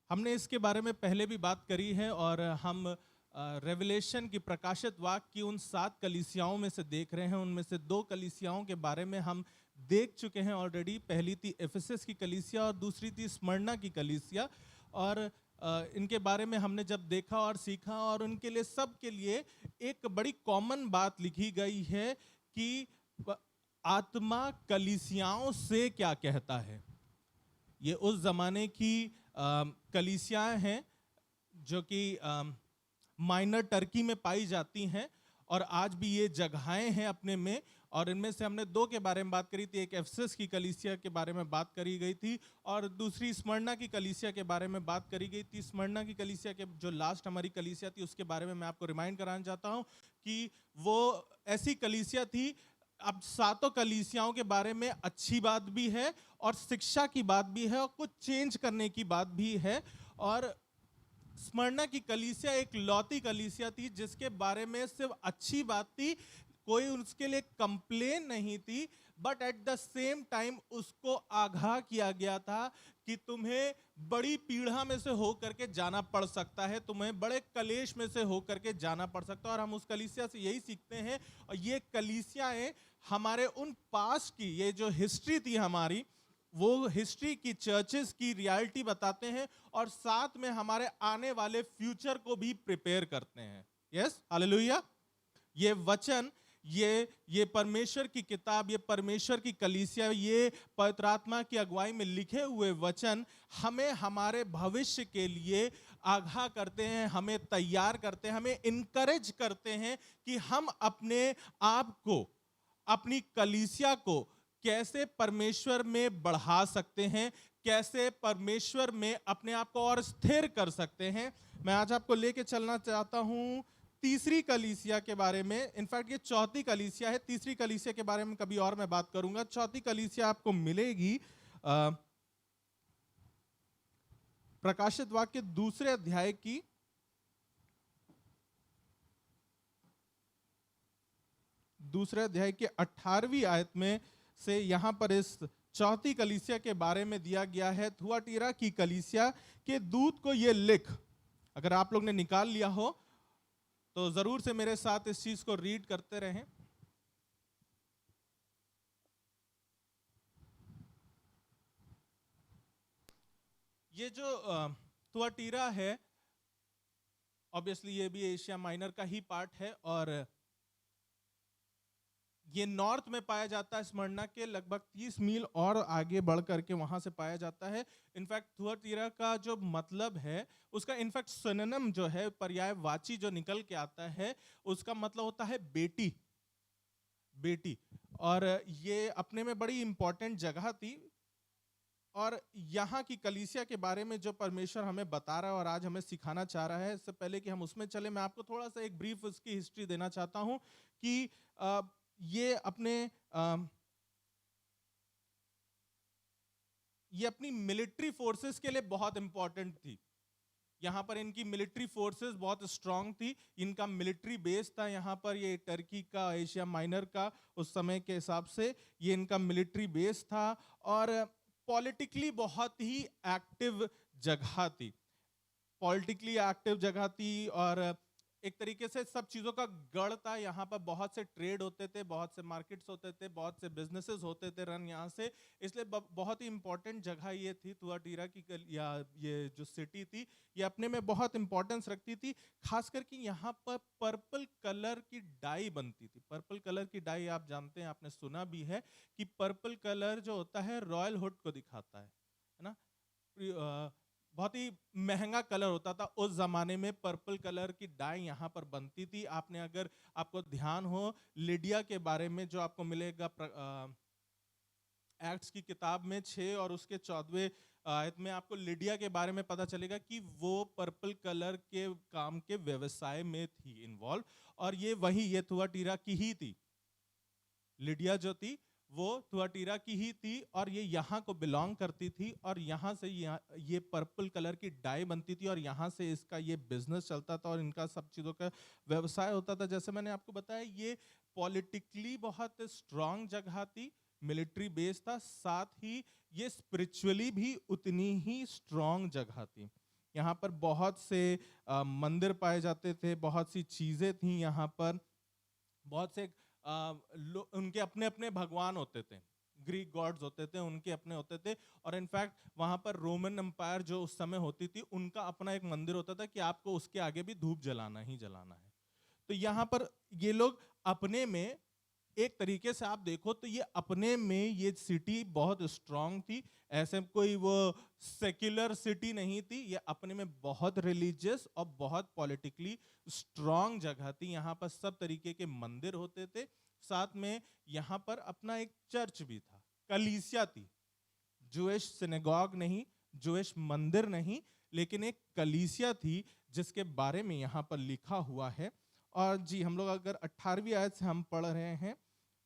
हमने इसके बारे में पहले भी बात करी है और हम रेवलेशन की प्रकाशित वाक्य की उन 7 कलीसियाओं में से देख रहे हैं। उनमें से 2 कलीसियाओं के बारे में हम देख चुके हैं ऑलरेडी। पहली थी एफेसस की कलीसिया और दूसरी थी स्मरना की कलीसिया। और इनके बारे में हमने जब देखा और सीखा और उनके लिए सब के लिए एक बड़ी कॉमन बात लिखी गई है कि आत्मा कलीसियाओं से क्या कहता है। ये उस जमाने की कलीसियाएं हैं जो कि माइनर टर्की में पाई जाती हैं और आज भी ये जगहें हैं अपने में। और इनमें से हमने 2 के बारे में बात करी थी। एक एफेसस की कलीसिया के बारे में बात करी गई थी और दूसरी स्मरना की कलीसिया के बारे में बात करी गई थी। स्मरना की कलीसिया के जो लास्ट हमारी कलीसिया थी उसके बारे में मैं आपको रिमाइंड कराना चाहता हूं कि वो ऐसी कलीसिया थी। अब 7 कलीसियाओं के बारे में अच्छी बात भी है और शिक्षा की बात भी है और कुछ चेंज करने की बात भी है। और स्मरना की कलीसिया एक लौती कलीसिया थी जिसके बारे में सिर्फ अच्छी बात थी, कोई उसके लिए कंप्लेन नहीं थी, but at the same time उसको आगाह किया गया था कि तुम्हें बड़ी पीढ़ा में से होकर के जाना पड़ सकता है, तुम्हें बड़े कलेश में से होकर के जाना पड़ सकता है। और हम उस कलीसिया से यही सीखते हैं। और ये कलीसियाएं हमारे उन पास्ट की, ये जो हिस्ट्री थी हमारी, वो हिस्ट्री की चर्चेस की रियलिटी बताते हैं और साथ में हमारे आने वाले फ्यूचर को भी प्रिपेयर करते हैं। Yes, hallelujah. ये वचन, ये परमेश्वर की किताब, ये परमेश्वर की कलीसिया, ये पवित्र आत्मा की अगुवाई में लिखे हुए वचन हमें हमारे भविष्य के लिए आगाह करते हैं, हमें तैयार करते हैं, हमें इनकरेज करते हैं कि हम अपने आप को, अपनी कलीसिया को कैसे परमेश्वर में बढ़ा सकते हैं, कैसे परमेश्वर में अपने आप को और स्थिर कर सकते हैं। मैं आज आपको लेके चलना चाहता हूं तीसरी कलीसिया के बारे में। इनफैक्ट ये चौथी कलीसिया है, तीसरी कलीसिया के बारे में कभी और मैं बात करूंगा। चौथी कलीसिया आपको मिलेगी प्रकाशित वाक्य दूसरे अध्याय की 18वीं आयत में से यहां पर इस चौथी कलीसिया के बारे में दिया गया है। थुआतीरा की कलीसिया के दूत को यह लिख। अगर आप लोग ने निकाल लिया हो तो जरूर से मेरे साथ इस चीज को रीड करते रहें। ये जो थुआतीरा है, ऑब्वियसली ये भी एशिया माइनर का ही पार्ट है और ये नॉर्थ में पाया जाता है। स्मरना के लगभग 30 मील और आगे बढ़ करके वहां से पाया जाता है। इनफैक्ट थुआतीरा का जो मतलब है उसका इनफैक्ट सिनोनिम जो है, पर्यायवाची जो निकल के आता है, उसका मतलब होता है बेटी, बेटी। और ये अपने में बड़ी इंपॉर्टेंट जगह थी। और यहाँ की कलीसिया के बारे में जो परमेश्वर हमें बता रहा है और आज हमें सिखाना चाह रहा है, इससे पहले कि हम उसमें चले, मैं आपको थोड़ा सा एक ब्रीफ उसकी हिस्ट्री देना चाहता हूं कि ये अपनी मिलिट्री फोर्सेस के लिए बहुत इंपॉर्टेंट थी। यहां पर इनकी मिलिट्री फोर्सेस बहुत स्ट्रांग थी, इनका मिलिट्री बेस था यहां पर। ये टर्की का, एशिया माइनर का उस समय के हिसाब से ये इनका मिलिट्री बेस था। और पॉलिटिकली बहुत ही एक्टिव जगह थी, पॉलिटिकली एक्टिव जगह थी। और एक तरीके से सब चीजों का गढ़ था। यहाँ पर बहुत से ट्रेड होते थे, बहुत से मार्केट्स होते थे, बहुत से बिजनेसेस होते थे रन यहाँ से। इसलिए बहुत ही इंपॉर्टेंट जगह ये थी थुआतीरा की, या ये जो सिटी थी ये अपने में बहुत इंपॉर्टेंस रखती थी। खास करके यहाँ पर पर्पल कलर की डाई बनती थी। पर्पल कलर की डाई आप जानते हैं, आपने सुना भी है कि पर्पल कलर जो होता है रॉयल हुड को दिखाता है ना। बहुत ही महंगा कलर होता था उस जमाने में। पर्पल कलर की डाई यहाँ पर बनती थी। आपने, अगर आपको ध्यान हो, लिडिया के बारे में जो आपको मिलेगा एक्ट्स की किताब में 6 और उसके 14वें आयत में आपको लिडिया के बारे में पता चलेगा कि वो पर्पल कलर के काम के व्यवसाय में थी इन्वॉल्व। और ये थुआतीरा की ही थी। लिडिया जो थी वो थुआतीरा की ही थी और ये यहाँ को बिलोंग करती थी। और यहाँ से ये पर्पल कलर की डाई बनती थी और यहाँ से इसका ये बिजनेस चलता था और इनका सब चीज़ों का व्यवसाय होता था। जैसे मैंने आपको बताया, ये पॉलिटिकली बहुत स्ट्रांग जगह थी, मिलिट्री बेस था, साथ ही ये स्पिरिचुअली भी उतनी ही स्ट्रांग जगह थी। यहाँ पर बहुत से मंदिर पाए जाते थे, बहुत सी चीज़ें थी यहाँ पर, बहुत से उनके अपने अपने भगवान होते थे, ग्रीक गॉड्स होते थे, उनके अपने होते थे। और इनफैक्ट वहाँ पर रोमन एम्पायर जो उस समय होती थी, उनका अपना एक मंदिर होता था कि आपको उसके आगे भी धूप जलाना ही जलाना है। तो यहाँ पर ये लोग अपने में, एक तरीके से आप देखो तो ये अपने में ये सिटी बहुत स्ट्रांग थी, ऐसे कोई वो सेक्युलर सिटी नहीं थी, ये अपने में बहुत रिलीजियस और बहुत पॉलिटिकली स्ट्रांग जगह थी। यहाँ पर सब तरीके के मंदिर होते थे, साथ में यहाँ पर अपना एक चर्च भी था, कलीसिया थी, जूइश सिनेगॉग नहीं, जूइश मंदिर नहीं, लेकिन एक कलीसिया थी जिसके बारे में यहाँ पर लिखा हुआ है। और जी हम लोग अगर 18वीं आयत से हम पढ़ रहे हैं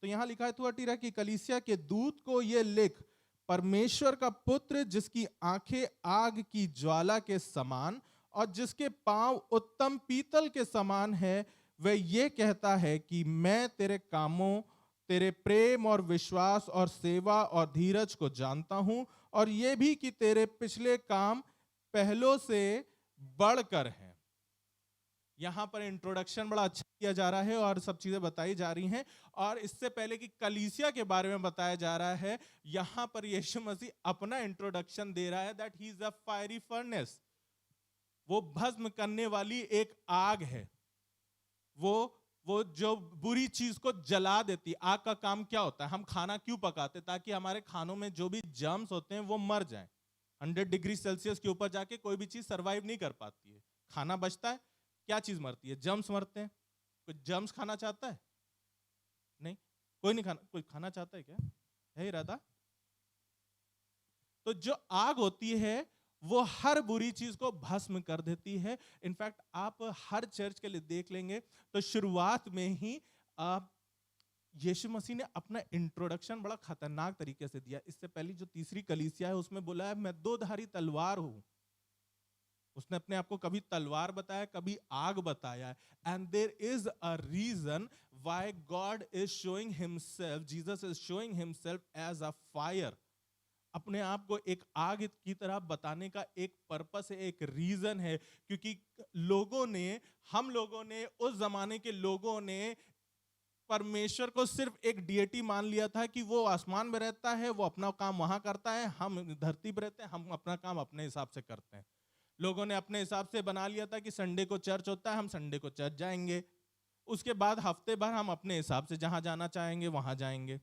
तो यहाँ लिखा है, थुआतीरा की कलीसिया के दूत को ये लिख, परमेश्वर का पुत्र जिसकी आंखें आग की ज्वाला के समान और जिसके पांव उत्तम पीतल के समान है, वह ये कहता है कि मैं तेरे कामों, तेरे प्रेम और विश्वास और सेवा और धीरज को जानता हूं, और ये भी कि तेरे पिछले काम पहलों से बढ़कर हैं। यहाँ पर इंट्रोडक्शन बड़ा अच्छा किया जा रहा है और सब चीजें बताई जा रही हैं, और इससे पहले कि कलीसिया के बारे में बताया जा रहा है, यहाँ पर यीशु मसीह अपना इंट्रोडक्शन दे रहा है that he is a fiery furnace. वो भस्म करने वाली एक आग है, वो जो बुरी चीज को जला देती। आग का काम क्या होता है? हम खाना क्यों पकाते? ताकि हमारे खानों में जो भी जर्म्स होते हैं वो मर जाएं। 100 डिग्री सेल्सियस के ऊपर जाके कोई भी चीज सरवाइव नहीं कर पाती है, खाना बचता है, क्या चीज मरती है? जर्म्स मरते हैं। कोई जर्म्स खाना चाहता है? नहीं, कोई नहीं खाना। कोई खाना चाहता है क्या? है इरादा? तो जो आग होती है वो हर बुरी चीज को भस्म कर देती है। इनफैक्ट आप हर चर्च के लिए देख लेंगे तो शुरुआत में ही यीशु मसीह ने अपना इंट्रोडक्शन बड़ा खतरनाक तरीके से दिया। इससे पहले जो तीसरी कलीसिया है उसमें बोला है मैं दो धारी तलवार हूं। उसने अपने आप को कभी तलवार बताया, कभी आग बताया है। And there is a reason why God is showing himself, Jesus is showing himself as a fire. अपने आप को एक आग की तरह बताने का एक पर्पस है, एक रीजन है, क्योंकि हम लोगों ने, उस जमाने के लोगों ने परमेश्वर को सिर्फ एक डिएटी मान लिया था कि वो आसमान में रहता है, वो अपना काम वहां करता है, हम धरती पर रहते हैं, हम अपना काम अपने हिसाब से करते हैं। लोगों ने अपने हिसाब से बना लिया था कि संडे को चर्च होता है, हम संडे को चर्च जाएंगे, उसके बाद हफ्ते भर हम अपने हिसाब से जहां जाना चाहेंगे वहां जाएंगे।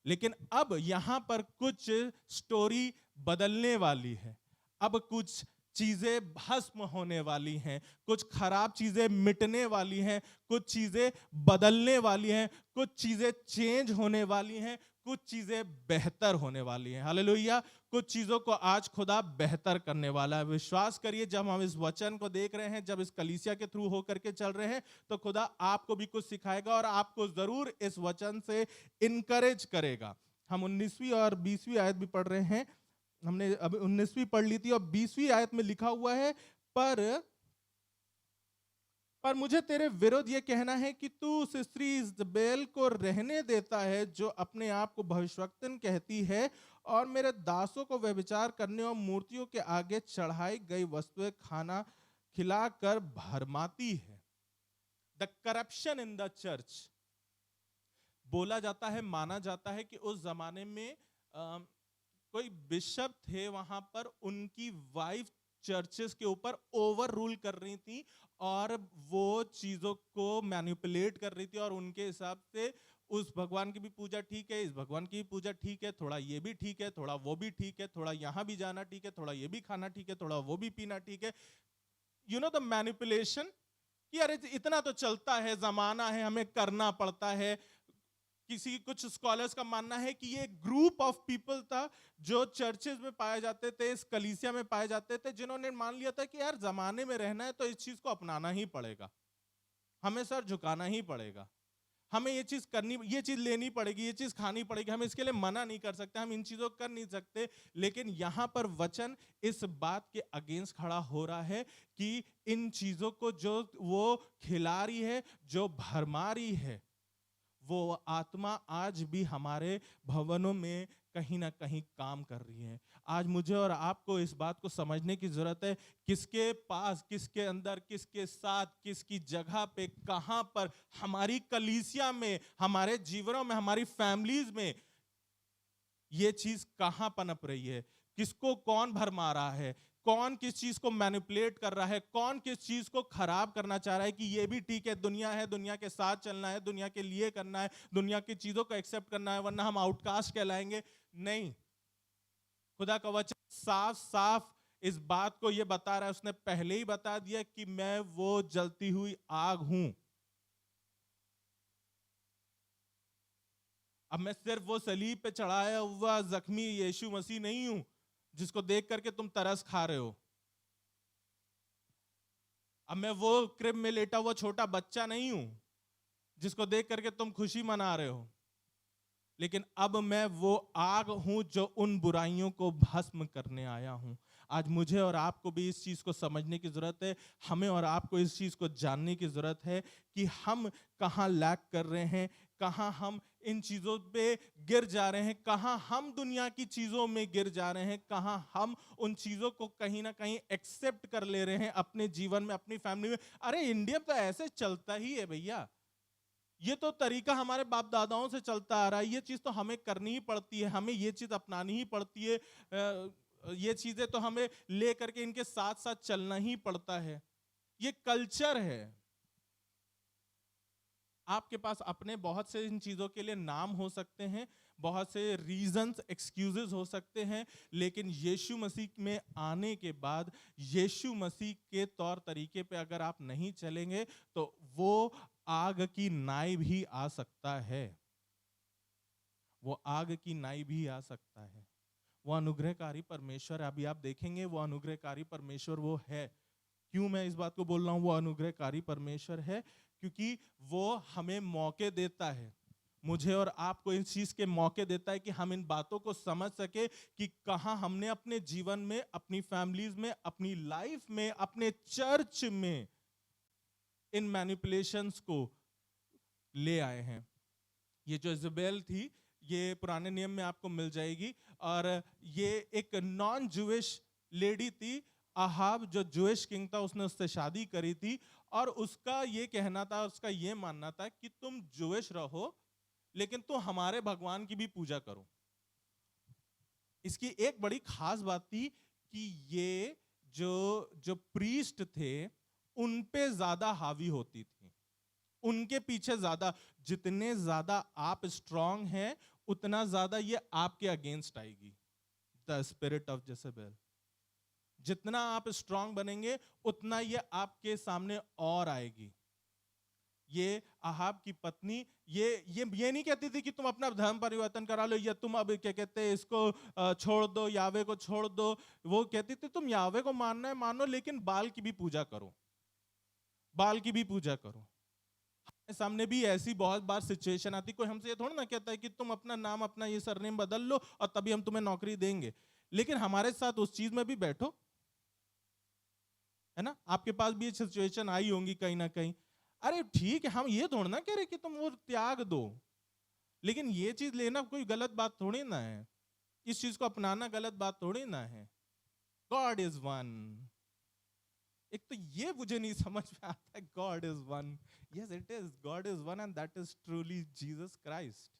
लेकिन अब यहां पर कुछ स्टोरी बदलने वाली है। अब कुछ चीजें भस्म होने वाली हैं, कुछ खराब चीजें मिटने वाली हैं, कुछ चीजें बदलने वाली हैं, कुछ चीजें चेंज होने वाली हैं, कुछ चीजें बेहतर होने वाली हैं। हालेलुया। कुछ चीजों को आज खुदा बेहतर करने वाला है। विश्वास करिए, जब हम इस वचन को देख रहे हैं, जब इस कलीसिया के थ्रू होकर के चल रहे हैं, तो खुदा आपको भी कुछ सिखाएगा और आपको जरूर इस वचन से इनकरेज करेगा। हम 19वीं और 20वीं आयत भी पढ़ रहे हैं। हमने अभी 19वीं पढ़ ली थी और 20वीं आयत में लिखा हुआ है, पर मुझे तेरे विरुद्ध ये कहना है कि तू उस स्त्री इजबेल को रहने देता है जो अपने आप को भविष्यवक्तन कहती है और मेरे दासों को व्यभिचार करने और मूर्तियों के आगे चढ़ाई गई वस्तुएं खाना खिलाकर भरमाती है। The corruption in the church. बोला जाता है, माना जाता है कि उस जमाने में कोई बिशप थे वहां पर, उनकी वाइफ चर्चेस के ऊपर ओवर रूल कर रही थी और वो चीजों को मैनिपुलेट कर रही थी, और उनके हिसाब से उस भगवान की भी पूजा ठीक है, इस भगवान की भी पूजा ठीक है, थोड़ा ये भी ठीक है, थोड़ा वो भी ठीक है, थोड़ा यहां भी जाना ठीक है, थोड़ा ये भी खाना ठीक है, थोड़ा वो भी पीना ठीक है। यू नो द मैनिपुलेशन, कि अरे इतना तो चलता है, जमाना है, हमें करना पड़ता है। कुछ स्कॉलर्स का मानना है कि ये ग्रुप ऑफ पीपल था जो चर्चेज में पाए जाते थे, इस कलीसिया में पाए जाते थे, जिन्होंने मान लिया था कि यार जमाने में रहना है तो इस चीज को अपनाना ही पड़ेगा, हमें सर झुकाना ही पड़ेगा, हमें ये चीज करनी, ये चीज लेनी पड़ेगी, ये चीज खानी पड़ेगी, हम इसके लिए मना नहीं कर सकते, हम इन चीजों को कर नहीं सकते। लेकिन यहां पर वचन इस बात के अगेंस्ट खड़ा हो रहा है कि इन चीजों को जो वो खिला रही है, जो भरमा रही है, वो आत्मा आज भी हमारे भवनों में कहीं ना कहीं काम कर रही है। आज मुझे और आपको इस बात को समझने की जरूरत है, किसके पास, किसके अंदर, किसके साथ, किसकी जगह पे, कहां पर हमारी कलीसिया में, हमारे जीवनों में, हमारी फैमिलीज में ये चीज कहां पनप रही है, किसको कौन भरमा रहा है, कौन किस चीज को मैनिपुलेट कर रहा है, कौन किस चीज को खराब करना चाह रहा है कि ये भी ठीक है, दुनिया के साथ चलना है, दुनिया के लिए करना है, दुनिया की चीजों को एक्सेप्ट करना है, वरना हम आउटकास्ट कहलाएंगे। नहीं, खुदा का वचन साफ साफ इस बात को ये बता रहा है, उसने पहले ही बता दिया कि मैं वो जलती हुई आग हूं। अब मैं सिर्फ वो सलीब पे चढ़ाया हुआ जख्मी यीशु मसीह नहीं हूं जिसको देख करके तुम तरस खा रहे हो। अब मैं वो क्रिब में लेटा हुआ छोटा बच्चा नहीं हूं जिसको देख करके तुम खुशी मना रहे हो, लेकिन अब मैं वो आग हूं जो उन बुराइयों को भस्म करने आया हूं। आज मुझे और आपको भी इस चीज को समझने की जरूरत है, हमें और आपको इस चीज को जानने की जरूरत है कि हम कहां लैक कर रहे हैं, कहां हम इन चीजों पे गिर जा रहे हैं, कहां हम दुनिया की चीजों में गिर जा रहे हैं, कहां हम उन चीजों को कहीं ना कहीं एक्सेप्ट कर ले रहे हैं अपने जीवन में, अपनी फैमिली में। अरे इंडिया तो ऐसे चलता ही है भैया, ये तो तरीका हमारे बाप दादाओं से चलता आ रहा है, ये चीज तो हमें करनी ही पड़ती है, हमें ये चीज अपनानी ही पड़ती है, ये चीजें तो हमें ले करके इनके साथ साथ चलना ही पड़ता है, ये कल्चर है। आपके पास अपने बहुत से इन चीजों के लिए नाम हो सकते हैं, बहुत से रीजंस, एक्सक्यूजेस हो सकते हैं, लेकिन यीशु मसीह में आने के बाद यीशु मसीह के तौर तरीके पे अगर आप नहीं चलेंगे तो वो आग की नाई भी आ सकता है, वो आग की नाई भी आ सकता है। वो अनुग्रहकारी परमेश्वर, अभी आप देखेंगे वो अनुग्रहकारी परमेश्वर वो है। क्यों मैं इस बात को बोल रहा हूं वो अनुग्रहकारी परमेश्वर है? क्योंकि वो हमें मौके देता है, मुझे और आपको इस चीज के मौके देता है कि हम इन बातों को समझ सके कि कहां हमने अपने जीवन में, अपनी फैमिलीज में, अपनी लाइफ में, अपने चर्च में इन मैनिपुलेशंस को ले आए हैं। ये जो इज़बेल थी, ये पुराने नियम में आपको मिल जाएगी, और ये एक नॉन जूइश लेडी थी। अहाब जो जूइश किंग था, उसने उससे शादी करी थी, और उसका ये कहना था, उसका ये मानना था कि तुम जूइश रहो लेकिन तुम हमारे भगवान की भी पूजा करो। इसकी एक बड़ी खास बात थी कि ये जो जो प्रीस्ट थे उन पे ज्यादा हावी होती थी, उनके पीछे ज्यादा, जितने ज्यादा आप स्ट्रांग हैं उतना ज्यादा ये आपके अगेंस्ट आएगी, द स्पिरिट ऑफ जेसेबेल। जितना आप स्ट्रांग बनेंगे उतना ये आपके सामने और आएगी। ये अहाब की पत्नी ये नहीं कहती थी कि तुम अपना धर्म परिवर्तन करा लो, या तुम अब क्या कहते हैं इसको छोड़ दो, यावे को छोड़ दो। वो कहती थी तुम यावे को मानना है मानो, लेकिन बाल की भी पूजा करो, बाल की भी पूजा करो। सामने भी ऐसी बहुत बार सिचुएशन आती, कोई हमसे ये थोड़ा ना कहता है कि तुम अपना नाम, अपना ये सरनेम बदल लो और तभी हम तुम्हें नौकरी देंगे, लेकिन हमारे साथ उस चीज में भी बैठो, है ना। आपके पास भी ये सिचुएशन आई होंगी कहीं ना कहीं। अरे ठीक है, हम ये थोड़ा ना कह रहे कि तुम वो त्याग दो, लेकिन ये चीज लेना कोई गलत बात थोड़ी ना है, इस चीज को अपनाना गलत बात थोड़ी ना है। God is one. एक तो ये मुझे नहीं समझ में आता है, God is one. Yes it is, God is one and that is truly Jesus Christ.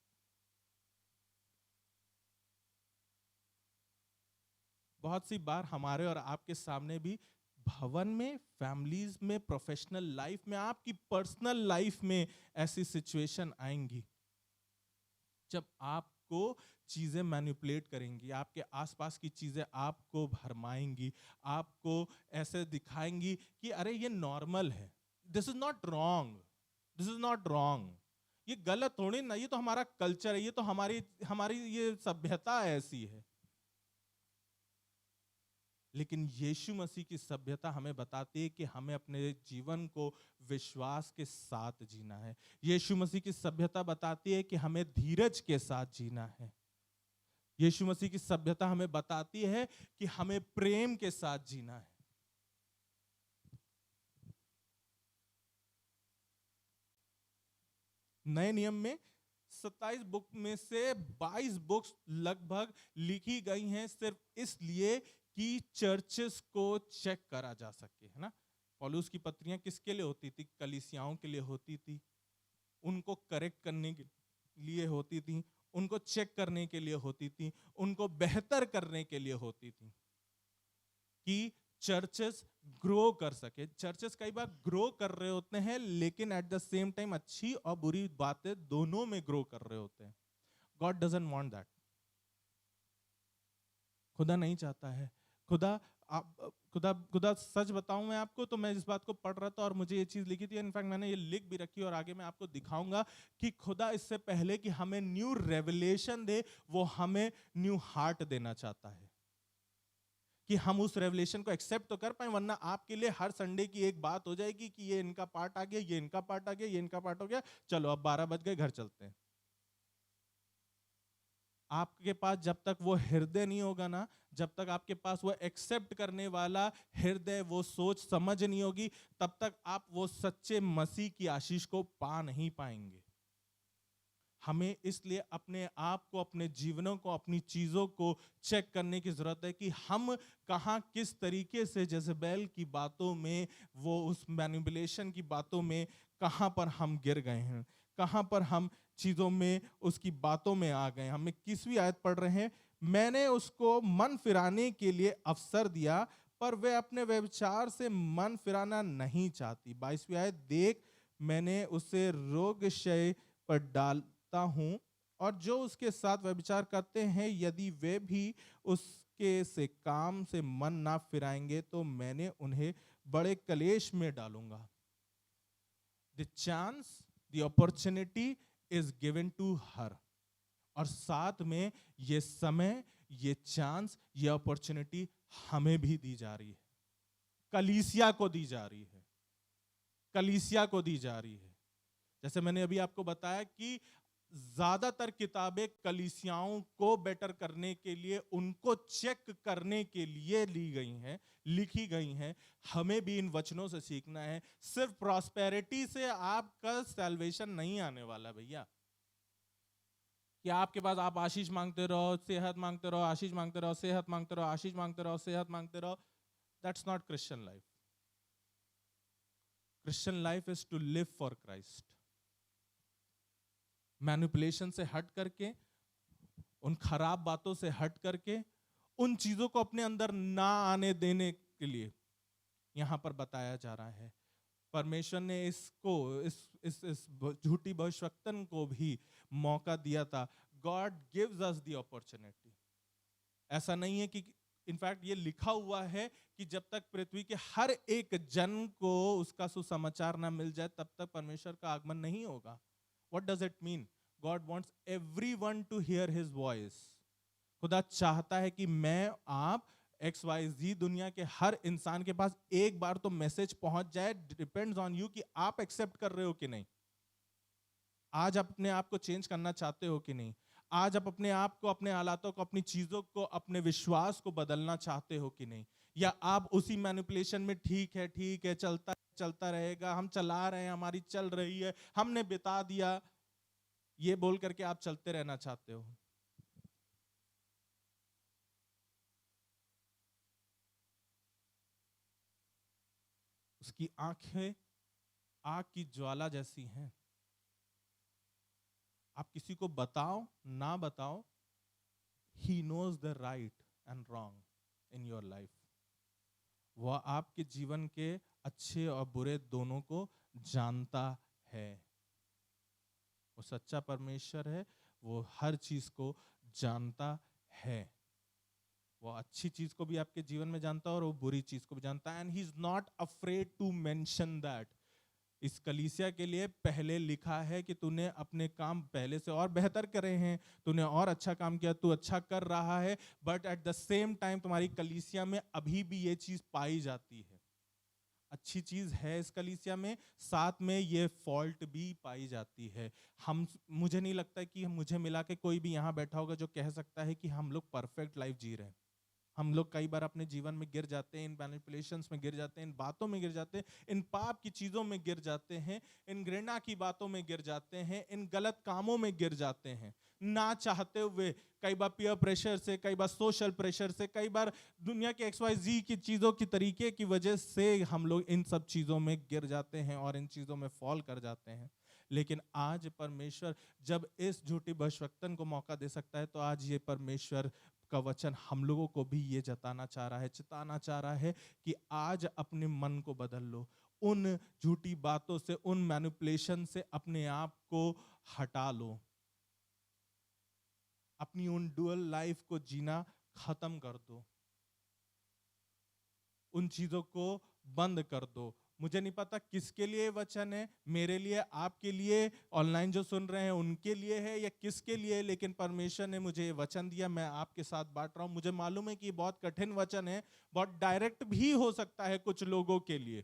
बहुत सी बार हमारे और आपके सामने भी भवन में, फैमिलीज में, प्रोफेशनल लाइफ में, आपकी पर्सनल लाइफ में ऐसी सिचुएशन आएंगी जब आपको चीजें मैनिपुलेट करेंगी, आपके आसपास की चीजें आपको भरमाएंगी, आपको ऐसे दिखाएंगी कि अरे ये नॉर्मल है, this is not wrong, this is not wrong, ये गलत थोड़ी ना, ये तो हमारा कल्चर है, ये तो हमारी हमारी ये सभ्यता ऐसी है। लेकिन यीशु मसीह की सभ्यता हमें बताती है कि हमें अपने जीवन को विश्वास के साथ जीना है। यीशु मसीह की सभ्यता बताती है कि हमें धीरज के साथ जीना है। यीशु मसीह की सभ्यता हमें बताती है कि हमें प्रेम के साथ जीना है। नए नियम में 27 बुक में से 22 बुक्स लगभग लिखी गई हैं सिर्फ इसलिए कि चर्चेस को चेक करा जा सके, है ना। पौलुस की पत्रियां किसके लिए होती थी? कलीसियाओं के लिए होती थी, उनको करेक्ट करने के लिए होती थी, उनको चेक करने के लिए होती थी, उनको बेहतर करने के लिए होती थी कि चर्चेस ग्रो कर सके। चर्चेस कई बार ग्रो कर रहे होते हैं लेकिन एट द सेम टाइम अच्छी और बुरी बातें दोनों में ग्रो कर रहे होते हैं। God doesn't want that. खुदा नहीं चाहता है। खुदा खुदा सच बताऊं मैं आपको, तो मैं इस बात को पढ़ रहा था और मुझे ये चीज लिखी थी, इनफैक्ट मैंने ये लिख भी रखी और आगे मैं आपको दिखाऊंगा कि खुदा इससे पहले कि हमें न्यू रेवलेशन दे, वो हमें न्यू हार्ट देना चाहता है कि हम उस रेवलेशन को एक्सेप्ट तो कर पाए। वरना आपके लिए हर संडे की एक बात हो जाएगी कि ये इनका पार्ट आ गया, ये इनका पार्ट आ गया, ये इनका पार्ट हो गया, चलो अब 12 बज गए, घर चलते हैं। आपके पास जब तक वो हृदय नहीं होगा ना, जब तक आपके पास वो एक्सेप्ट करने वाला हृदय, वो सोच समझ नहीं होगी, तब तक आप वो सच्चे मसीह की आशीष को पा नहीं पाएंगे। हमें इसलिए अपने आप को, अपने जीवनों को, अपनी चीजों को चेक करने की जरूरत है कि हम कहां किस तरीके से जेज़ेबेल की बातों में, वो उस मैनिपुलेशन की बातों में कहां पर हम गिर गए हैं, कहां पर हम चीजों में उसकी बातों में आ गए। हम 21वीं आयत पढ़ रहे हैं, मैंने उसको मन फिराने के लिए अवसर दिया पर वे अपने व्यभिचार से मन फिराना नहीं चाहती। 22वीं आयत, देख मैंने उसे रोग क्षय पर डालता हूं और जो उसके साथ व्यभिचार करते हैं यदि वे भी उसके से काम से मन ना फिराएंगे तो मैंने उन्हें बड़े कलेश में डालूंगा। The chance, the opportunity is given to her. और साथ में ये समय, ये चांस, ये अपॉर्चुनिटी हमें भी दी जा रही है, कलीसिया को दी जा रही है, कलीसिया को दी जा रही है। जैसे मैंने अभी आपको बताया कि ज्यादातर किताबें कलीसियाओं को बेटर करने के लिए, उनको चेक करने के लिए ली गई हैं, लिखी गई हैं। हमें भी इन वचनों से सीखना है। सिर्फ प्रॉस्पेरिटी से आपका सैल्वेशन नहीं आने वाला भैया, कि आपके पास आप आशीष मांगते रहो, सेहत मांगते रहो, आशीष मांगते रहो, सेहत मांगते रहो, आशीष मांगते रहो, सेहत मांगते रहो। That's not Christian life. Christian life is to live for Christ. Manipulation से हट करके, उन खराब बातों से हट करके, उन चीजों को अपने अंदर ना आने देने के लिए यहां पर बताया जा रहा है। परमेश्वर ने इसको, इस झूठी भविष्यवक्तन को भी मौका दिया था। God gives us the opportunity. ऐसा नहीं है कि, इनफैक्ट ये लिखा हुआ है कि जब तक पृथ्वी के हर एक जन को उसका सुसमाचार ना मिल जाए तब तक परमेश्वर का आगमन नहीं होगा। What does it mean? God wants everyone to hear His voice. खुदा चाहता है कि मैं, आप, XYZ दुनिया के हर इंसान के पास एक बार तो मैसेज पहुंच जाए। डिपेंड्स ऑन यू कि आप एक्सेप्ट कर रहे हो कि नहीं। आज आप अपने आप को चेंज करना चाहते हो कि नहीं। आज आप अपने आप को, अपने हालातों को, अपनी चीजों को, अपने विश्वास को बदलना चाहते हो कि नहीं। या आप उसी मैनिपुलेशन में ठीक है चलता रहेगा, हम चला रहे हैं, हमारी चल रही है, हमने बिता दिया, ये बोल करके आप चलते रहना चाहते हो। उसकी आंखें आग की ज्वाला जैसी हैं। आप किसी को बताओ ना बताओ, he knows the right and wrong in your life. वह आपके जीवन के अच्छे और बुरे दोनों को जानता है। वो सच्चा परमेश्वर है, वो हर चीज को जानता है। वो अच्छी चीज को भी आपके जीवन में जानता है और वो बुरी चीज को भी जानता है। And he is not afraid to mention that. इस कलीसिया के लिए पहले लिखा है कि तूने अपने काम पहले से और बेहतर करे हैं, तूने और अच्छा काम किया, तू अच्छा कर रहा है, but at the same time तुम्हारी कलीसिया में अभी भी ये चीज पाई जाती है। अच्छी चीज है इस कलीसिया में, साथ में ये फॉल्ट भी पाई जाती है। मुझे नहीं लगता कि मुझे मिला के कोई भी यहाँ बैठा होगा जो कह सकता है कि हम लोग परफेक्ट लाइफ जी रहे हैं। हम लोग कई बार अपने जीवन में गिर जाते हैं, इन मैनिपुलेशंस में गिर जाते हैं, इन बातों में गिर जाते हैं, इन पाप की चीज़ों में गिर जाते हैं, इन घृणा की बातों में गिर जाते हैं, इन गलत कामों में गिर जाते हैं, ना चाहते हुए। कई बार पीयर प्रेशर से, कई बार सोशल प्रेशर से, कई बार दुनिया के XYZ की चीज़ों की तरीके की वजह से हम लोग इन सब चीज़ों में गिर जाते हैं और इन चीज़ों में फॉल कर जाते हैं। लेकिन आज परमेश्वर जब इस झूठी भविष्यवक्तन को मौका दे सकता है, तो आज ये परमेश्वर का वचन हम लोगों को भी ये जताना चाह रहा है, चिताना चाह रहा है कि आज अपने मन को बदल लो, उन झूठी बातों से, उन मैनिपुलेशन से अपने आप को हटा लो, अपनी उन डुअल लाइफ को जीना खत्म कर दो, उन चीजों को बंद कर दो। मुझे नहीं पता किसके लिए वचन है, मेरे लिए, आपके लिए, ऑनलाइन जो सुन रहे हैं उनके लिए है या किसके लिए, लेकिन परमेश्वर ने मुझे ये वचन दिया, मैं आपके साथ बांट रहा हूं। मुझे मालूम है कि ये बहुत कठिन वचन है, बहुत डायरेक्ट भी हो सकता है कुछ लोगों के लिए,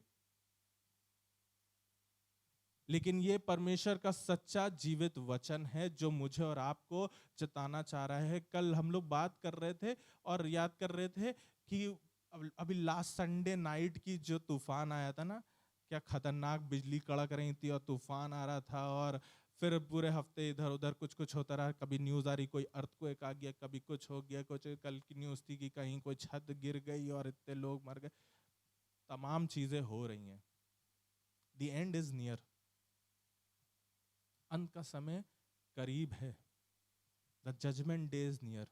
लेकिन ये परमेश्वर का सच्चा जीवित वचन है जो मुझे और आपको चेताना चाह रहा है। कल हम लोग बात कर रहे थे और याद कर रहे थे कि अभी लास्ट संडे नाइट की जो तूफान आया था ना, क्या खतरनाक बिजली कड़क रही थी और तूफान आ रहा था, और फिर पूरे हफ्ते इधर उधर कुछ कुछ होता रहा। कभी न्यूज़ आ रही कोई अर्थक्वेक आ गया, कभी कुछ हो गया, कुछ कल की न्यूज़ थी कि कहीं कोई छत गिर गई और इतने लोग मर गए। तमाम चीजें हो रही हैं। द एंड इज नियर, अंत का समय करीब है। The judgement day is near.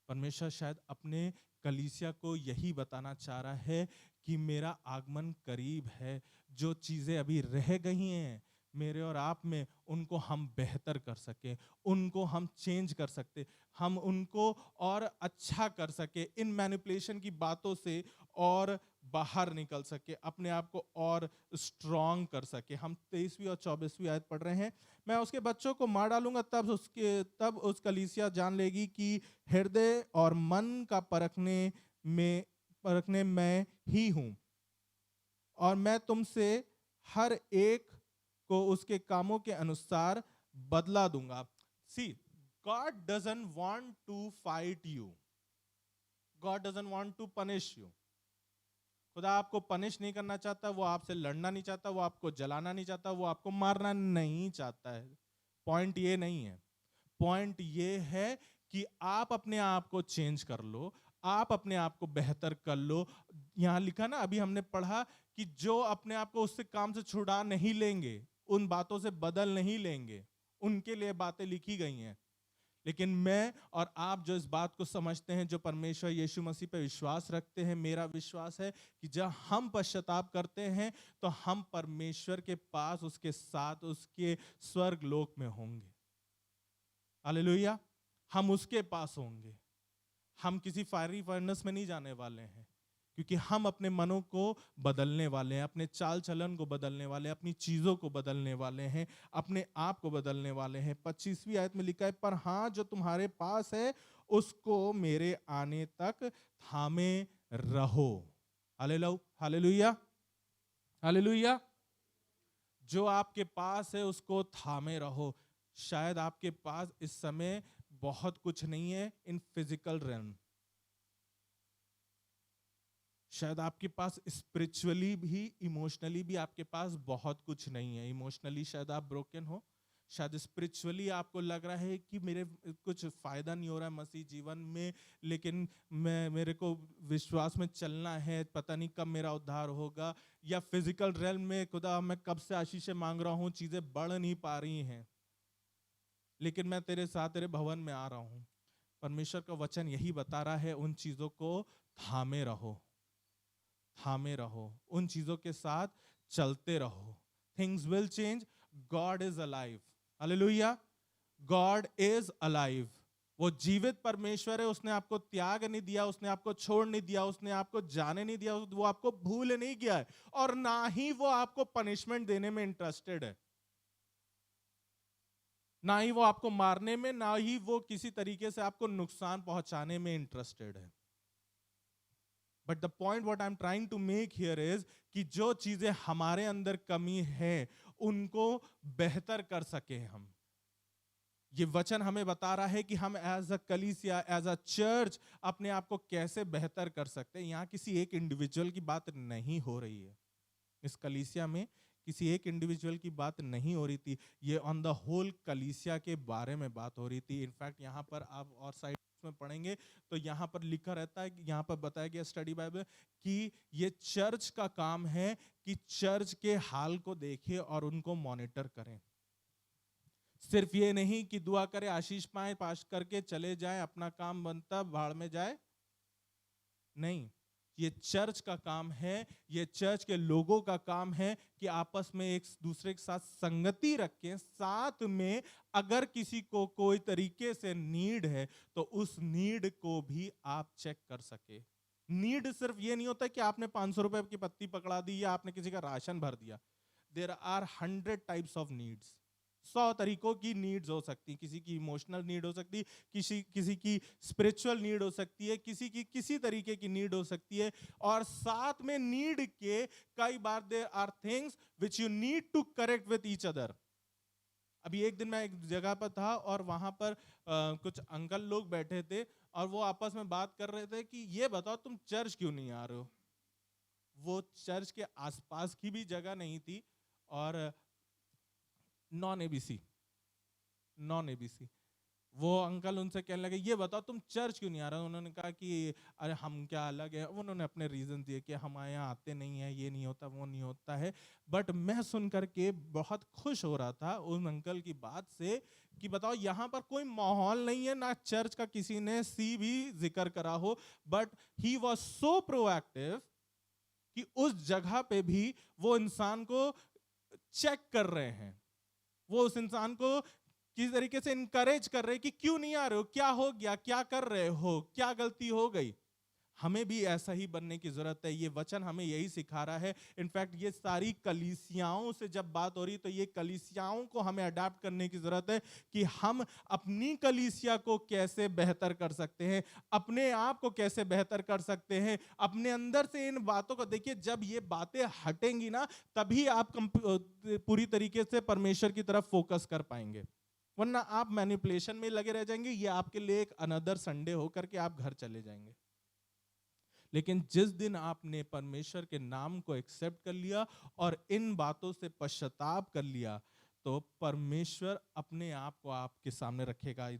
परमेश्वर शायद अपने कलीसिया को यही बताना चाह रहा है कि मेरा आगमन करीब है। जो चीजें अभी रह गई हैं मेरे और आप में, उनको हम बेहतर कर सके, उनको हम चेंज कर सकते, हम उनको और अच्छा कर सके, इन मैनिपुलेशन की बातों से और बाहर निकल सके, अपने आप को और स्ट्रांग कर सके। हम 23वीं और 24वीं आयत पढ़ रहे हैं। मैं उसके बच्चों को मार डालूंगा, तब उस कलीसिया जान लेगी कि हृदय और मन का परखने मैं ही हूं, और मैं तुमसे हर एक को उसके कामों के अनुसार बदला दूंगा। See, God doesn't want to fight you, God doesn't want to punish you. खुदा आपको पनिश नहीं करना चाहता, वो आपसे लड़ना नहीं चाहता, वो आपको जलाना नहीं चाहता, वो आपको मारना नहीं चाहता है। पॉइंट ये नहीं है। पॉइंट ये है कि आप अपने आप को चेंज कर लो, आप अपने आप को बेहतर कर लो। यहां लिखा ना, अभी हमने पढ़ा कि जो अपने आप को उससे काम से छुड़ा नहीं लेंगे, उन बातों से बदल नहीं लेंगे, उनके लिए बातें लिखी गई हैं। लेकिन मैं और आप जो इस बात को समझते हैं, जो परमेश्वर यीशु मसीह पे विश्वास रखते हैं, मेरा विश्वास है कि जब हम पश्चाताप करते हैं तो हम परमेश्वर के पास, उसके साथ, उसके स्वर्ग लोक में होंगे। हालेलुया। हम उसके पास होंगे। हम किसी फायरी फर्नेस में नहीं जाने वाले हैं, क्योंकि हम अपने मनों को बदलने वाले हैं, अपने चाल चलन को बदलने वाले हैं, अपनी चीजों को बदलने वाले हैं, अपने आप को बदलने वाले हैं। 25वीं आयत में लिखा है, पर हाँ, जो तुम्हारे पास है उसको मेरे आने तक थामे रहो। Hallelujah, hallelujah. जो आपके पास है उसको थामे रहो। शायद आपके पास इस समय बहुत कुछ नहीं है इन फिजिकल रेल्म, शायद आपके पास स्पिरिचुअली भी, इमोशनली भी आपके पास बहुत कुछ नहीं है। इमोशनली शायद आप ब्रोकन हो, शायद स्पिरिचुअली आपको लग रहा है कि मेरे कुछ फायदा नहीं हो रहा है मसीह जीवन में, लेकिन मेरे को विश्वास में चलना है, पता नहीं कब मेरा उद्धार होगा। या फिजिकल रेल्म में, खुदा मैं कब से आशीषें मांग रहा हूँ, चीजें बढ़ नहीं पा रही हैं, लेकिन मैं तेरे साथ तेरे भवन में आ रहा हूं। परमेश्वर का वचन यही बता रहा है, उन चीजों को थामे रहो, थामे रहो, उन चीजों के साथ चलते रहो। Things will change, God is alive. Hallelujah, God is alive. वो जीवित परमेश्वर है। उसने आपको त्याग नहीं दिया, उसने आपको छोड़ नहीं दिया, उसने आपको जाने नहीं दिया, वो आपको भूल नहीं गया है, और ना ही वो आपको पनिशमेंट देने में इंटरेस्टेड है, ना ही वो आपको मारने में, ना ही वो किसी तरीके से आपको नुकसान पहुंचाने में इंटरेस्टेड है। But the point what I am trying to make here is कि जो चीजें हमारे अंदर कमी है उनको बेहतर कर सके हम, ये वचन हमें बता रहा है कि हम एज अ कलीसिया, एज अ चर्च अपने आप को कैसे बेहतर कर सकते हैं। यहाँ किसी एक इंडिविजुअल की बात नहीं हो रही है। इस कलीसिया में किसी एक इंडिविजुअल की बात नहीं हो रही थी, ये ऑन द होल कलीसिया के बारे में बात हो रही थी। इनफैक्ट यहाँ पर आप और साइड में पढ़ेंगे तो यहाँ पर लिखा रहता है, यहाँ पर बताया गया स्टडी बाइबल कि ये चर्च का काम है कि चर्च के हाल को देखे और उनको मॉनिटर करें। सिर्फ ये नहीं कि दुआ करे, आशीष पाए, पास करके चले जाए, अपना काम बनता भाड़ में जाए, नहीं। ये चर्च का काम है, ये चर्च के लोगों का काम है कि आपस में एक दूसरे के साथ संगति रखें, साथ में अगर किसी को कोई तरीके से नीड है तो उस नीड को भी आप चेक कर सके। नीड सिर्फ ये नहीं होता कि आपने 500 रुपए की पत्ती पकड़ा दी या आपने किसी का राशन भर दिया। There are 100 types of needs. 100 तरीकों की नीड्स हो सकती, किसी की इमोशनल नीड हो सकती, किसी की स्पिरिचुअल नीड हो सकती है, किसी की किसी तरीके की नीड हो सकती है। और साथ में नीड के कई बार there are things which you need to correct with each other. अभी एक दिन मैं एक जगह पर था और वहां पर कुछ अंकल लोग बैठे थे और वो आपस में बात कर रहे थे कि ये बताओ तुम चर्च क्यों नहीं आ रहे हो। वो चर्च के आसपास की भी जगह नहीं थी और नॉन एबीसी, नॉन एबीसी। वो अंकल उनसे कहने लगे ये बताओ तुम चर्च क्यों नहीं आ रहे। उन्होंने कहा कि अरे हम क्या अलग है। उन्होंने अपने रीजन दिए कि हमारे यहाँ आते नहीं है, ये नहीं होता, वो नहीं होता है। बट मैं सुन करके बहुत खुश हो रहा था उन अंकल की बात से कि बताओ यहाँ पर कोई माहौल नहीं है, ना चर्च का किसी ने सी भी जिक्र करा हो, but he was so proactive कि उस जगह पे भी वो इंसान को चेक कर रहे हैं, वो उस इंसान को किस तरीके से इनकरेज कर रहे हैं कि क्यों नहीं आ रहे हो, क्या हो गया, क्या कर रहे हो, क्या गलती हो गई। हमें भी ऐसा ही बनने की जरूरत है। ये वचन हमें यही सिखा रहा है। इनफैक्ट ये सारी कलीसियाओं से जब बात हो रही तो ये कलीसियाओं को हमें अडाप्ट करने की जरूरत है कि हम अपनी कलीसिया को कैसे बेहतर कर सकते हैं, अपने आप को कैसे बेहतर कर सकते हैं, अपने अंदर से इन बातों को देखिए। जब ये बातें हटेंगी ना तभी आप पूरी तरीके से परमेश्वर की तरफ फोकस कर पाएंगे, वरना आप मैनिपुलेशन में लगे रह जाएंगे। ये आपके लिए एक अनदर संडे होकर के आप घर चले जाएंगे। लेकिन जिस दिन आपने परमेश्वर के नाम को एक्सेप्ट कर लिया और इन बातों से पश्चाताप कर लिया तो परमेश्वर अपने आप को आपके सामने रखेगा।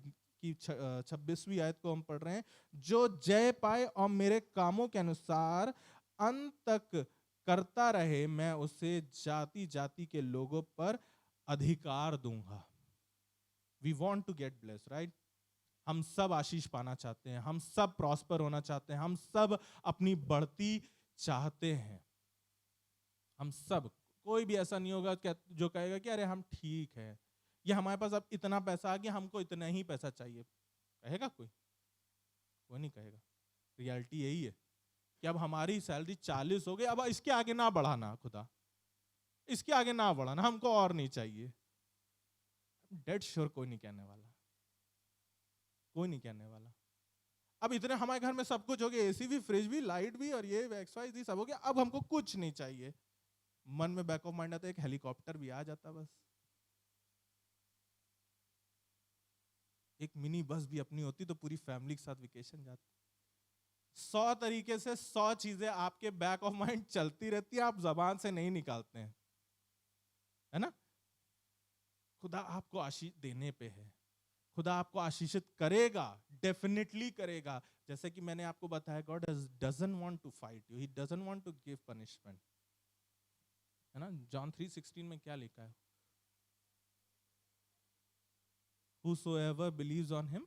कि 26वीं आयत को हम पढ़ रहे हैं, जो जय पाए और मेरे कामों के अनुसार अंत तक करता रहे, मैं उसे जाति जाति के लोगों पर अधिकार दूंगा। We want to get bless, right. हम सब आशीष पाना चाहते हैं, हम सब प्रॉस्पर होना चाहते हैं, हम सब अपनी बढ़ती चाहते हैं। हम सब, कोई भी ऐसा नहीं होगा जो कहेगा कि अरे हम ठीक है, या हमारे पास अब इतना पैसा आ गया, हमको इतना ही पैसा चाहिए। कहेगा कोई? कोई नहीं कहेगा। रियलिटी यही है कि अब हमारी सैलरी 40 हो गई, अब इसके आगे ना बढ़ाना खुदा, इसके आगे ना बढ़ाना, हमको और नहीं चाहिए। डेड श्योर कोई नहीं कहने वाला, कोई नहीं कहने वाला। अब इतने हमारे घर में सब कुछ हो गया, एसी भी, फ्रिज भी, लाइट भी, और ये XYZ सब हो गया, अब हमको कुछ नहीं चाहिए। मन में बैक ऑफ माइंड आता है एक हेलीकॉप्टर भी आ जाता, बस एक मिनी बस भी अपनी होती तो पूरी फैमिली के साथ वेकेशन जाती। 100 तरीके से 100 चीजें आपके बैक ऑफ माइंड चलती रहती है, आप जबान से नहीं निकालते हैं, है ना। खुदा आपको आशीष देने पे है, खुदा आपको आशीषित करेगा, डेफिनेटली करेगा। जैसे कि मैंने आपको बताया, God doesn't want to fight you, he doesn't want to give punishment, है ना। जॉन 3:16 में क्या लिखा है? Whosoever believes on him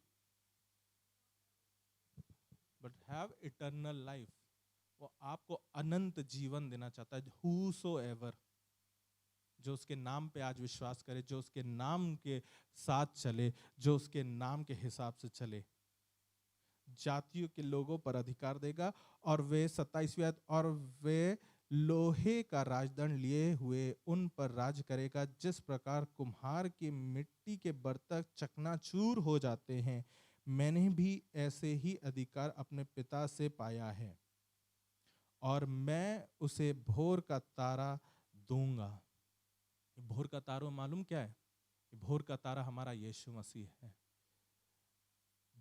but have eternal life, वो आपको अनंत जीवन देना चाहता है। Whosoever, जो उसके नाम पे आज विश्वास करे, जो उसके नाम के साथ चले, जो उसके नाम के हिसाब से चले, जातियों के लोगों पर अधिकार देगा। और वे 27वीं आयत, और वे लोहे का राजदंड लिए हुए उन पर राज करेगा, जिस प्रकार कुम्हार की मिट्टी के बर्तन चकनाचूर हो जाते हैं, मैंने भी ऐसे ही अधिकार अपने पिता से पाया है, और मैं उसे भोर का तारा दूंगा। भोर का तारा मालूम क्या है? कि भोर का तारा हमारा यीशु मसीह है।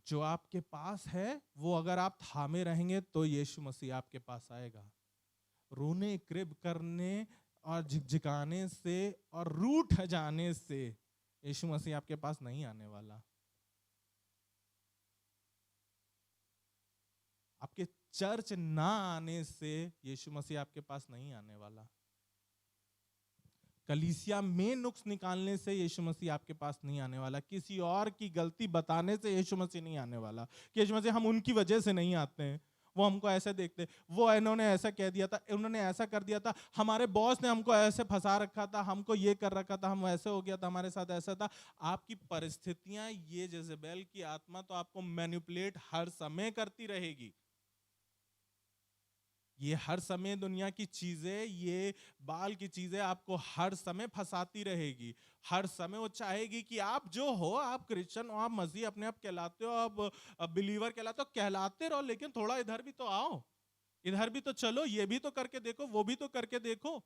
जो आपके पास है वो अगर आप थामे रहेंगे तो यीशु मसीह आपके पास आएगा। रोने, क्रिब करने और झिकझिकाने से और रूठ जाने से यीशु मसीह आपके पास नहीं आने वाला। आपके चर्च ना आने से यीशु मसीह आपके पास नहीं आने वाला। कलीसिया में नुक्स निकालने से यीशु मसीह आपके पास नहीं आने वाला। किसी और की गलती बताने से यीशु मसीह नहीं आने वाला कि यीशु मसीह हम उनकी वजह से नहीं आते हैं, वो हमको ऐसे देखते, वो इन्होंने ऐसा कह दिया था, उन्होंने ऐसा कर दिया था, हमारे बॉस ने हमको ऐसे फंसा रखा था, हमको ये कर रखा था, हम ऐसे हो गया था, हमारे साथ ऐसा था। आपकी परिस्थितियां, ये जेजेबेल की आत्मा तो आपको मैनिपुलेट हर समय करती रहेगी। ये हर समय दुनिया की चीजें, ये बाल की चीजें आपको हर समय फंसाती रहेगी। हर समय वो चाहेगी कि आप जो हो, आप क्रिश्चियन हो, आप मसीह अपने आप कहलाते हो, आप बिलीवर कहलाते हो, कहलाते रहो, लेकिन थोड़ा इधर भी तो आओ, इधर भी तो चलो, ये भी तो करके देखो, वो भी तो करके देखो,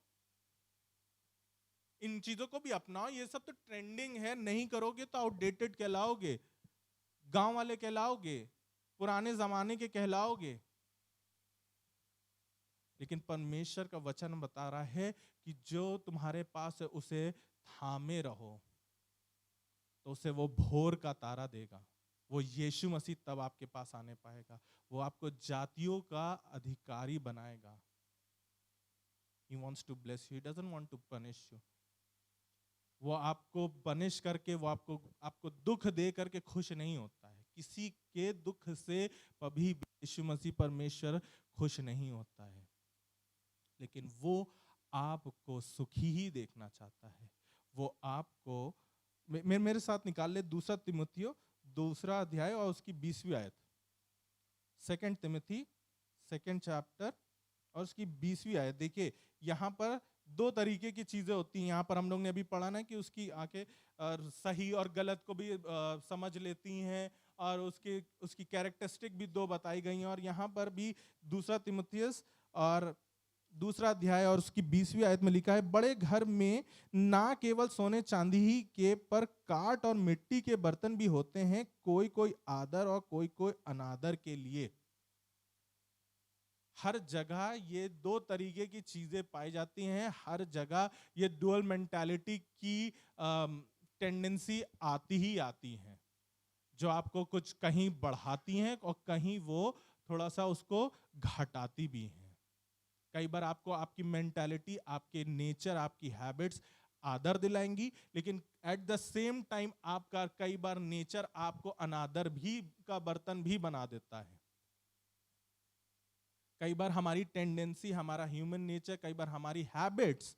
इन चीजों को भी अपनाओ। ये सब तो ट्रेंडिंग है, नहीं करोगे तो आउटडेटेड कहलाओगे, गांव वाले कहलाओगे, पुराने जमाने के कहलाओगे। लेकिन परमेश्वर का वचन बता रहा है कि जो तुम्हारे पास है उसे थामे रहो, तो उसे वो भोर का तारा देगा। वो यीशु मसीह तब आपके पास आने पाएगा। वो आपको जातियों का अधिकारी बनाएगा। He wants to bless you. He doesn't want to punish you. वो आपको पनिश करके, वो आपको दुख दे करके खुश नहीं होता है। किसी के दुख से कभी यीशु मसीह परमेश्वर खुश नहीं होता है, लेकिन वो आपको सुखी ही देखना चाहता है। वो आपको मेरे साथ निकाल ले 2 तिमुथियो 2 अध्याय और उसकी 20वीं आयत। 2 तिमुथी 2 चैप्टर और उसकी 20वीं आयत। देखिए यहाँ पर 2 तरीके की चीजें होती हैं। यहाँ पर हम लोग ने अभी पढ़ा ना कि उसकी आंखें सही और गलत को भी समझ लेती हैं, और उसकी कैरेक्टरिस्टिक भी 2 बताई गई हैं। और यहाँ पर भी 2 तिमुथियस और 2 अध्याय और उसकी 20वीं आयत में लिखा है, बड़े घर में ना केवल सोने चांदी ही के पर काट और मिट्टी के बर्तन भी होते हैं, कोई कोई आदर और कोई कोई अनादर के लिए। हर जगह ये 2 तरीके की चीजें पाई जाती हैं। हर जगह ये डुअल मेंटालिटी की टेंडेंसी आती ही आती है, जो आपको कुछ कहीं बढ़ाती हैं और कहीं वो थोड़ा सा उसको घटाती भी हैं। कई बार आपको आपकी मेंटालिटी, आपके नेचर, आपकी हैबिट्स आदर दिलाएंगी, लेकिन एट द सेम टाइम आपका कई बार नेचर आपको अनादर भी का बर्तन भी बना देता है। कई बार हमारी टेंडेंसी, हमारा ह्यूमन नेचर, कई बार हमारी हैबिट्स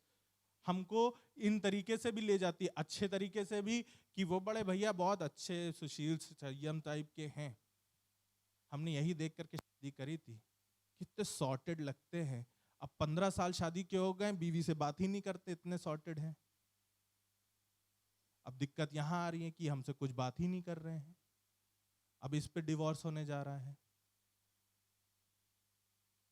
हमको इन तरीके से भी ले जाती है, अच्छे तरीके से भी, कि वो बड़े भैया बहुत अच्छे सुशील संयम टाइप के हैं, हमने यही देख करके शादी करी थी, कितने सॉर्टेड लगते हैं। अब 15 साल शादी के हो गए, बीवी से बात ही नहीं करते, इतने सॉर्टेड हैं। अब दिक्कत यहां आ रही है कि हमसे कुछ बात ही नहीं कर रहे हैं, अब इस पे डिवोर्स होने जा रहा है।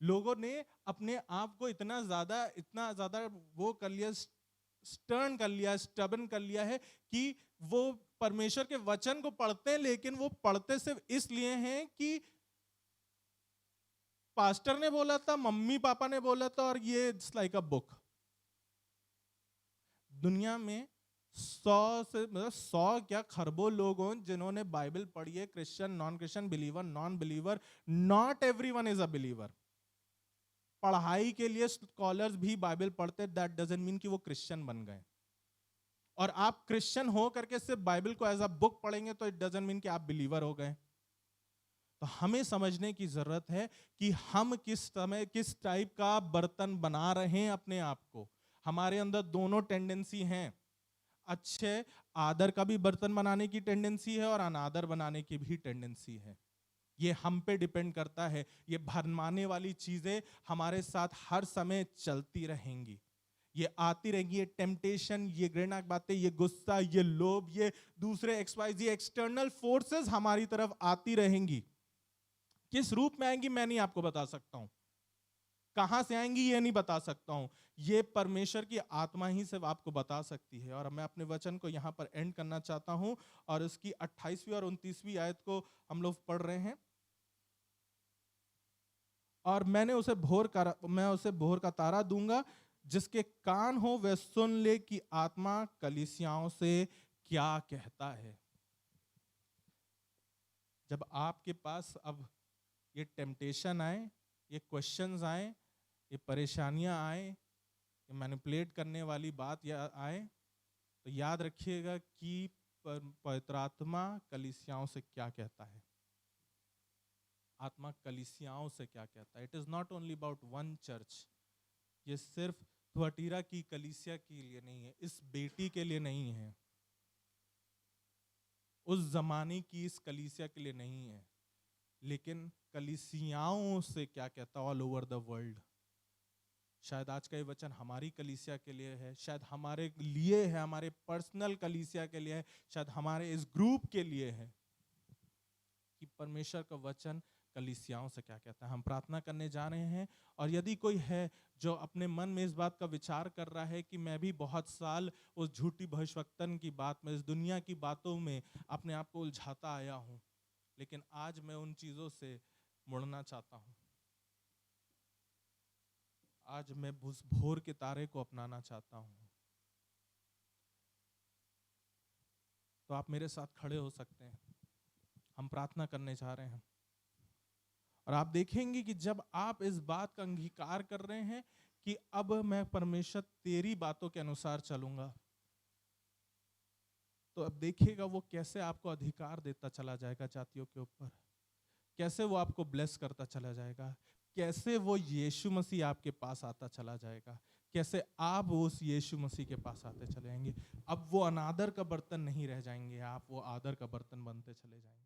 लोगों ने अपने आप को इतना ज्यादा वो कर लिया, स्टर्न कर लिया, स्टबन कर लिया है कि वो परमेश्वर के वचन को पढ़ते हैं, लेकिन वो पढ़ते सिर्फ इसलिए हैं कि पास्टर ने बोला था, मम्मी पापा ने बोला था, और ये इट्स लाइक अ बुक। दुनिया में 100 क्या खरबों लोग हों जिन्होंने बाइबल पढ़ी है, Christian, non Christian, believer, non believer, not everyone is a believer. पढ़ाई के लिए स्कॉलर्स भी बाइबल पढ़ते, दैट डजंट मीन कि वो क्रिश्चियन बन गए। और आप क्रिश्चियन हो करके सिर्फ बाइबल को एज अ बुक पढ़ेंगे तो इट डजंट मीन कि आप बिलीवर हो गए। तो हमें समझने की जरूरत है कि हम किस टाइप का बर्तन बना रहे हैं अपने आप को। हमारे अंदर दोनों टेंडेंसी हैं। अच्छे आदर का भी बर्तन बनाने की टेंडेंसी है और अनादर बनाने की भी टेंडेंसी है। ये हम पे डिपेंड करता है। ये भरमाने वाली चीजें हमारे साथ हर समय चलती रहेंगी, ये आती रहेंगी। ये टेम्पटेशन, ये घृणा की बातें, ये गुस्सा, ये लोभ, ये दूसरे XYZ एक्सटर्नल फोर्सेस हमारी तरफ आती रहेंगी। किस रूप में आएंगी मैं नहीं आपको बता सकता हूं, कहाँ से आएंगी ये नहीं बता सकता हूँ, ये परमेश्वर की आत्मा ही सिर्फ आपको बता सकती है। और मैं अपने वचन को यहाँ पर एंड करना चाहता हूँ और उसकी 28वीं और 29वीं आयत को हम लोग पढ़ रहे हैं। और मैं उसे भोर का तारा दूंगा, जिसके कान हो वह सुन ले कि आत्मा कलीसियाओं से क्या कहता है। जब आपके पास अब ये टेम्पटेशन आए, ये क्वेश्चंस आए, ये परेशानियां आए, ये मैनिपुलेट करने वाली बात आए, तो याद रखिएगा कि पवित्र आत्मा कलीसियाओं से क्या कहता है। आत्मा कलीसियाओं से क्या कहता है। It is not only about one church. ये सिर्फ थुआतीरा की कलीसिया के लिए नहीं है, इस बेटी के लिए नहीं है, उस जमाने की इस कलीसिया के लिए नहीं है, लेकिन कलीसियाओं से क्या कहता है ऑल ओवर द वर्ल्ड। शायद आज का ये वचन हमारी कलीसिया के लिए है, शायद हमारे लिए है, हमारे पर्सनल कलीसिया के लिए है, शायद हमारे इस ग्रुप के लिए है, कि परमेश्वर का वचन कलीसियाओं से क्या कहता है। हम प्रार्थना करने जा रहे हैं, और यदि कोई है जो अपने मन में इस बात का विचार कर रहा है कि मैं भी बहुत साल उस झूठी भविष्यवक्तन की बात में, इस दुनिया की बातों में अपने आप को उलझाता आया हूं, लेकिन आज मैं उन चीजों से मुड़ना चाहता हूं, आज मैं उस भोर के तारे को अपनाना चाहता हूं, तो आप मेरे साथ खड़े हो सकते हैं। हम प्रार्थना करने जा रहे हैं, और आप देखेंगे कि जब आप इस बात का अंगीकार कर रहे हैं कि अब मैं परमेश्वर तेरी बातों के अनुसार चलूंगा, तो अब देखिएगा वो कैसे आपको अधिकार देता चला जाएगा जातियों के ऊपर, कैसे वो आपको ब्लेस करता चला जाएगा, कैसे वो यीशु मसीह आपके पास आता चला जाएगा, कैसे आप उस यीशु मसीह के पास आते चले जाएंगे। अब वो अनादर का बर्तन नहीं रह जाएंगे, आप वो आदर का बर्तन बनते चले जाएंगे।